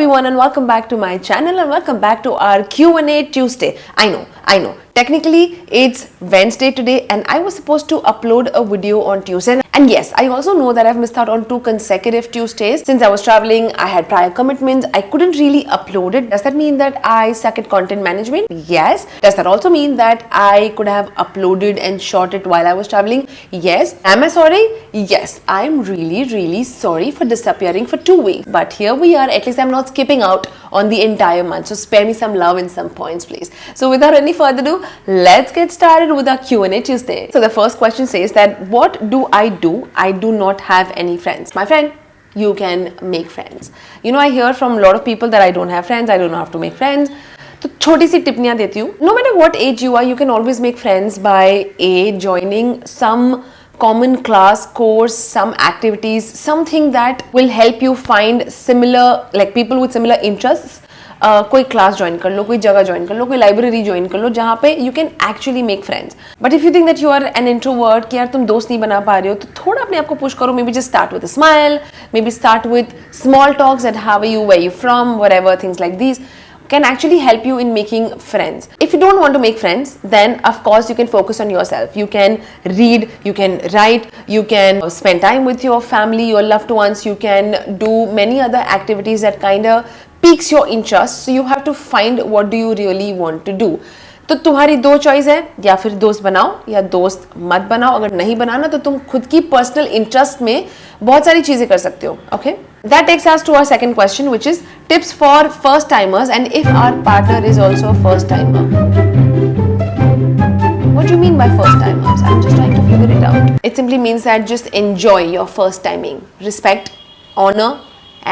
everyone and welcome back to my channel and welcome back to our Q&A Tuesday. I know. Technically, it's Wednesday today and I was supposed to upload a video on Tuesday. And yes, I also know that I've missed out on 2 consecutive Tuesdays. Since I was traveling, I had prior commitments. I couldn't really upload it. Does that mean that I suck at content management? Yes. Does that also mean that I could have uploaded and shot it while I was traveling? Yes. Am I sorry? Yes. I'm really sorry for disappearing for 2 weeks. But here we are. At least I'm not skipping out on the entire month. So spare me some love in some points, please. So without any further ado, let's get started with our Q&A Tuesday. So the first question says that what do? I do not have any friends. My friend, you can make friends. You know, I hear from a lot of people that I don't have friends, I don't know how to make friends. तो छोटी सी टिप्पणियां देती हूँ. No matter what age you are, you can always make friends by joining some common class course, some activities, something that will help you find similar, like people with similar interests. कोई class join कर लो, कोई जगह join कर लो, कोई library join कर लो जहाँ पे you can actually make friends. But if you think that you are an introvert कि यार तुम दोस्त नहीं बना पा रहे हो, तो थोड़ा अपने आप को पुश करो. Maybe just start with a smile, maybe start with small talks at how you, where you from, whatever things like these can actually help you in making friends. If you don't want to make friends, then of course you can focus on yourself. You can read, you can write, you can spend time with your family, your loved ones, you can do many other activities that kind of piques your interest. So you have to find what do you really want to do. तो तुम्हारी 2 choice है, या फिर दोस्त बनाओ या दोस्त मत बनाओ. अगर नहीं बनाना तो तुम खुद की पर्सनल इंटरेस्ट में बहुत सारी चीजें कर सकते हो. Okay, that takes us to our second question, which is tips for first timers and if our partner is also a first timer. What do you mean by first timers? I'm just trying to figure it out. It simply means that just enjoy your first timing, respect, honor,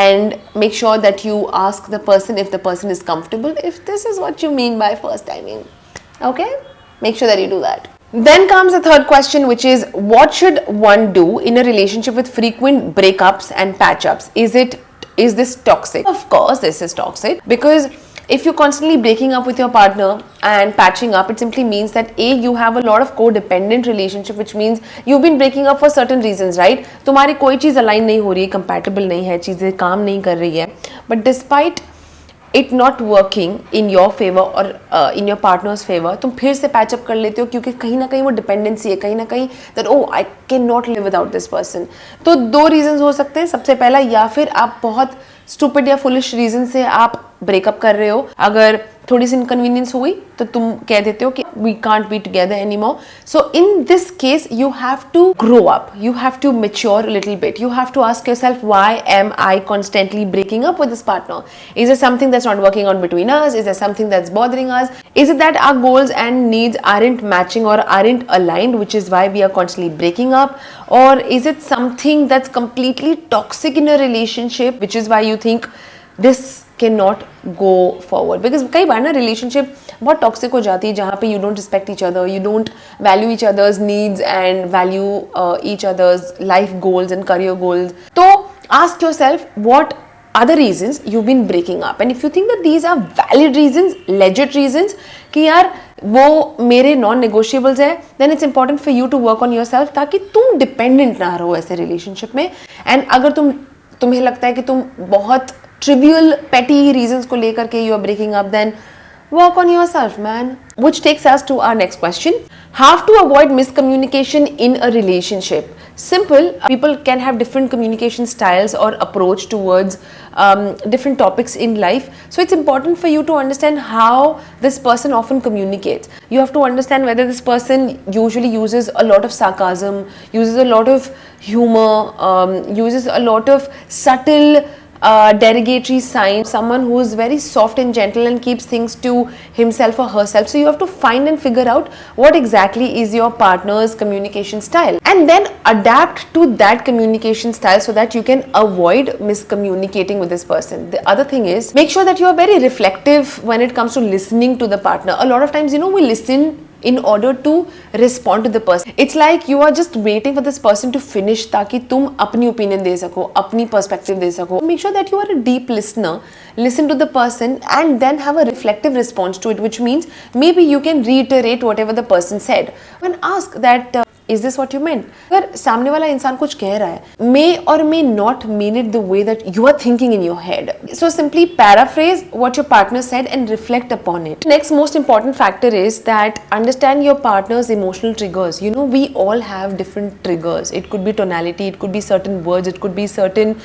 and make sure that you ask the person if the person is comfortable, if this is what you mean by first timing. Okay, make sure that you do that. Then comes the third question, which is what should one do in a relationship with frequent breakups and patch-ups? Is this toxic? Of course this is toxic, because if you're constantly breaking up with your partner and patching up, it simply means that you have a lot of codependent relationship, which means you've been breaking up for certain reasons, right? तुम्हारी कोई चीज align नहीं हो रही है, compatible नहीं है, चीजें काम नहीं कर रही है, but despite it not working in your favor or in your partner's favor, तुम फिर से पैच अप कर लेते हो क्योंकि कहीं ना कहीं वो डिपेंडेंसी है, कहीं ना कहीं that oh I cannot live without this person. तो 2 रीजंस हो सकते हैं. सबसे पहला, या फिर आप बहुत स्टूपिड या फुलिश रीजन से आप ब्रेकअप कर रहे हो. अगर थोड़ी सी इनकन्वीनियंस हुई तो तुम कह देते हो कि we can't be together anymore. So in this case you have to grow up, you have to mature little bit. You have to ask yourself, why am I constantly breaking up with this partner? Is there something that's not working out between us? Is there something that's bothering us? Is it that our goals and needs aren't matching or aren't aligned, which is why we are constantly breaking up? Or is it something that's completely toxic in a relationship, which is why you think this cannot go forward? Because कई बार ना relationship बहुत toxic हो जाती है जहाँ पे you don't respect each other, you don't value each other's needs and value each other's life goals and career goals. तो ask yourself what other reasons you've been breaking up, and if you think that these are valid reasons, legit reasons कि यार वो मेरे non negotiables है, then it's important for you to work on yourself ताकि तुम dependent ना रहो ऐसे रिलेशनशिप में. एंड अगर तुम्हें लगता है कि तुम बहुत trivial petty reasons को लेकर के you are breaking up, then work on yourself, man. Which takes us to our next question. How to avoid miscommunication in a relationship? Simple. People can have different communication styles or approach towards different topics in life. So it's important for you to understand how this person often communicates. You have to understand whether this person usually uses a lot of sarcasm, uses a lot of humor, uses a lot of subtle derogatory signs, someone who is very soft and gentle and keeps things to himself or herself. So you have to find and figure out what exactly is your partner's communication style and then adapt to that communication style so that you can avoid miscommunicating with this person. The other thing is, make sure that you are very reflective when it comes to listening to the partner. A lot of times, you know, we listen in order to respond to the person. It's like you are just waiting for this person to finish ताकि तुम अपनी opinion दे सको, अपनी perspective दे सको. Make sure that you are a deep listener. Listen to the person and then have a reflective response to it, which means maybe you can reiterate whatever the person said. And ask that Is this what you meant? अगर सामने वाला इंसान कुछ कह रहा है, may or may not mean it the way that you are thinking in your head. So simply paraphrase what your partner said and reflect upon it. Next most important factor is that understand your partner's emotional triggers. You know, we all have different triggers. It could be tonality, it could be certain words, it could be certain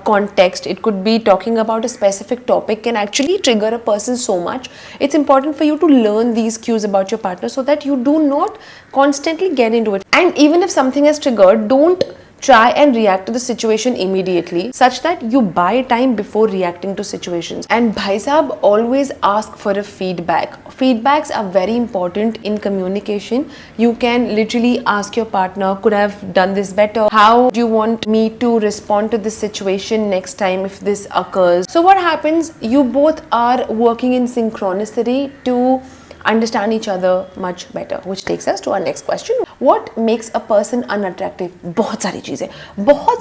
context, it could be talking about a specific topic can actually trigger a person so much. It's important for you to learn these cues about your partner so that you do not constantly get into it. And even if something has triggered, don't try and react to the situation immediately, such that you buy time before reacting to situations. And bhai sahab, always ask for a feedback. Feedbacks are very important in communication. You can literally ask your partner, could I have done this better? How do you want me to respond to this situation next time if this occurs? So what happens, you both are working in synchronicity to understand each other much better, which takes us to our next question. What makes a person unattractive? बहुत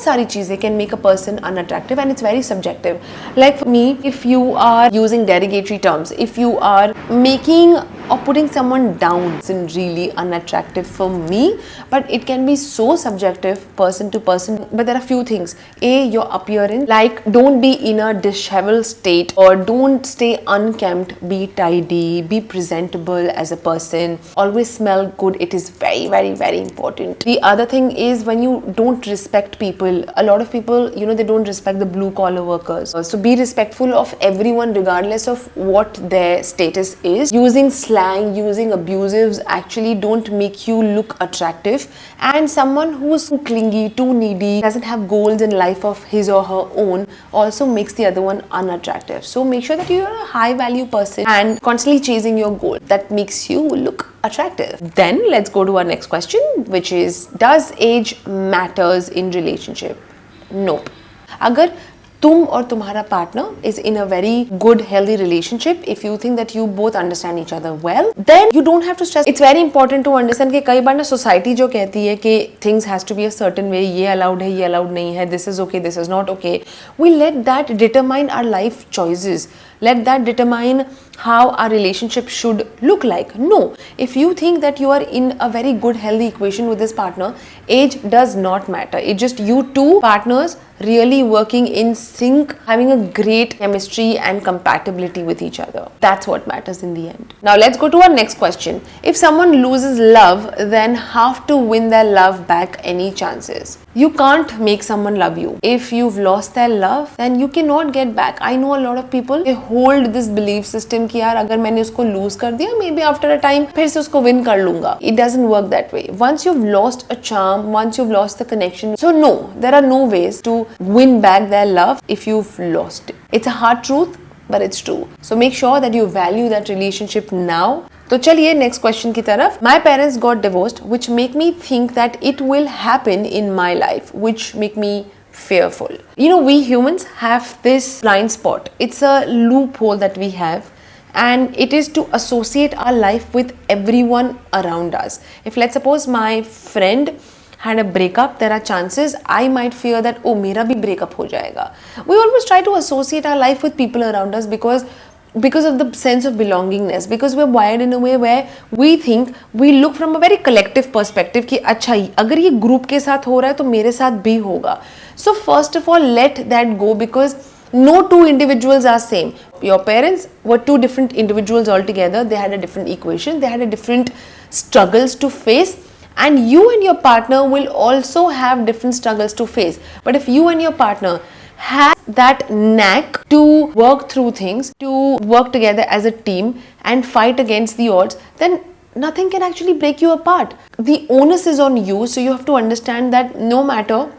सारी चीजें can make a person unattractive, and it's very subjective. Like for me, if you are using derogatory terms, if you are making or putting someone down, isn't really unattractive for me, but it can be so subjective person to person. But there are few things. A, your appearance, like don't be in a disheveled state or don't stay unkempt, be tidy, be presentable as a person, always smell good. It is very, very, very important. The other thing is when you don't respect people. A lot of people, you know, they don't respect the blue collar workers. So be respectful of everyone regardless of what their status is. Using slang, using abusives actually don't make you look attractive. And someone who's too clingy, too needy, doesn't have goals in life of his or her own also makes the other one unattractive. So make sure that you're a high value person and constantly chasing your goal. That makes you look attractive. Then let's go to our next question, which is, does age matters in relationship? Nope. अगर तुम और तुम्हारा partner is in a very good healthy relationship, if you think that you both understand each other well, then you don't have to stress. It's very important to understand कि कई बार ना society जो कहती है कि things has to be a certain way, ये allowed है, ये allowed नहीं है, this is okay, this is not okay, we let that determine our life choices. Let that determine how our relationship should look like. No, if you think that you are in a very good healthy equation with this partner, age does not matter. It's just you two partners really working in sync, having a great chemistry and compatibility with each other. That's what matters in the end. Now let's go to our next question. If someone loses love, then how to win their love back? Any chances? You can't make someone love you. If you've lost their love, then you cannot get back. I know a lot of people, they hold this belief system कि यार अगर मैंने उसको lose कर दिया, maybe after a time फिर से उसको win कर लूँगा. It doesn't work that way. Once you've lost a charm, once you've lost the connection, so no, there are no ways to win back their love if you've lost it. It's a hard truth, but it's true. So make sure that you value that relationship now. तो चलिए next question की तरफ. My parents got divorced, which make me think that it will happen in my life, which make me fearful. You know, we humans have this blind spot. It's a loophole that we have, and it is to associate our life with everyone around us. If let's suppose my friend had a breakup, there are chances I might fear that oh मेरा भी breakup हो जाएगा. We always try to associate our life with people around us because of the sense of belongingness, because we're wired in a way where we think, we look from a very collective perspective कि अच्छा अगर ये group के साथ हो रहा है तो मेरे साथ भी होगा. So first of all, let that go, because no two individuals are same. Your parents were two different individuals altogether. They had a different equation, they had a different struggles to face, and you and your partner will also have different struggles to face. But if you and your partner have that knack to work through things, to work together as a team and fight against the odds, then nothing can actually break you apart. The onus is on you, so you have to understand that no matter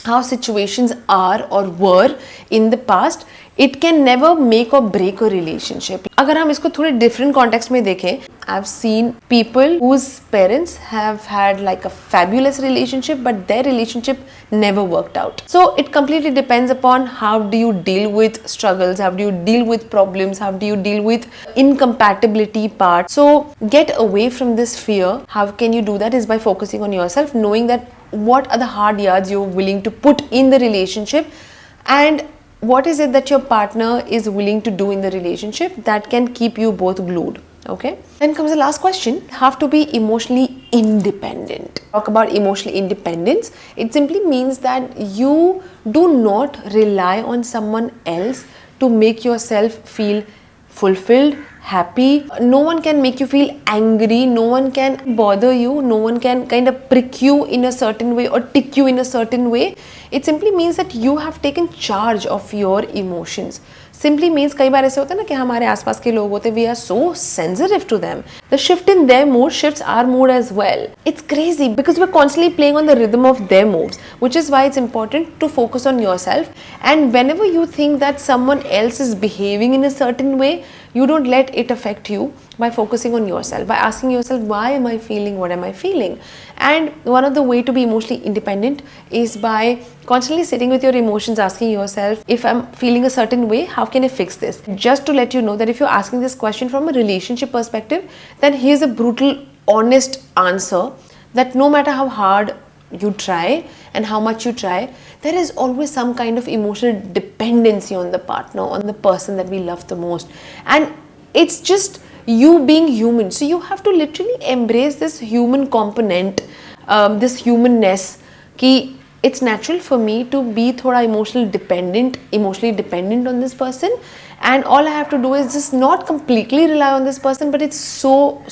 how situations are or were in the past, it can never make or break a relationship. अगर हम इसको थोड़े different context में देखें, I've seen people whose parents have had like a fabulous relationship, but their relationship never worked out. So it completely depends upon how do you deal with struggles, how do you deal with problems, how do you deal with incompatibility part. So get away from this fear. How can you do that? Is by focusing on yourself, knowing that what are the hard yards you're willing to put in the relationship, and what is it that your partner is willing to do in the relationship that can keep you both glued. Okay, then comes the last question. Have to be emotionally independent. Talk about emotional independence. It simply means that you do not rely on someone else to make yourself feel fulfilled, happy. No one can make you feel angry, no one can bother you, no one can kind of prick you in a certain way or tick you in a certain way. It simply means that you have taken charge of your emotions. Simply means कई बार ऐसे होता है ना कि हमारे आसपास के लोग होते हैं, we are so sensitive to them. The shift in their mood shifts our mood as well. It's crazy because we're constantly playing on the rhythm of their moves, which is why it's important to focus on yourself. And whenever you think that someone else is behaving in a certain way, you don't let it affect you by focusing on yourself, by asking yourself, why am I feeling what am I feeling? And one of the way to be emotionally independent is by constantly sitting with your emotions, asking yourself, if I'm feeling a certain way, how can I fix this? Just to let you know that if you're asking this question from a relationship perspective, then here's a brutal, honest answer that no matter how hard you try and how much you try, there is always some kind of emotional dependency on the partner, on the person that we love the most. And it's just you being human. So you have to literally embrace this human component, this humanness. Ki it's natural for me to be thoda emotionally dependent on this person, and all I have to do is just not completely rely on this person, but it's so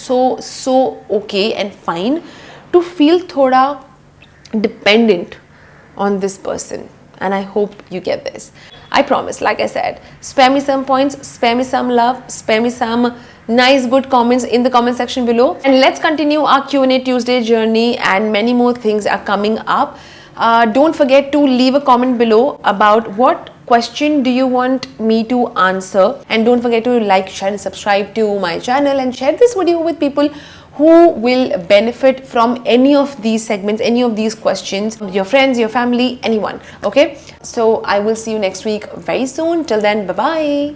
okay and fine to feel thoda dependent on this person. And I hope you get this. I promise, like I said, spare me some points, spare me some love, spare me some nice good comments in the comment section below, and let's continue our Q&A Tuesday journey, and many more things are coming up. Don't forget to leave a comment below about what question do you want me to answer, and don't forget to like, share and subscribe to my channel, and share this video with people who will benefit from any of these segments, any of these questions, your friends, your family, anyone. Okay, so I will see you next week very soon. Till then, bye bye.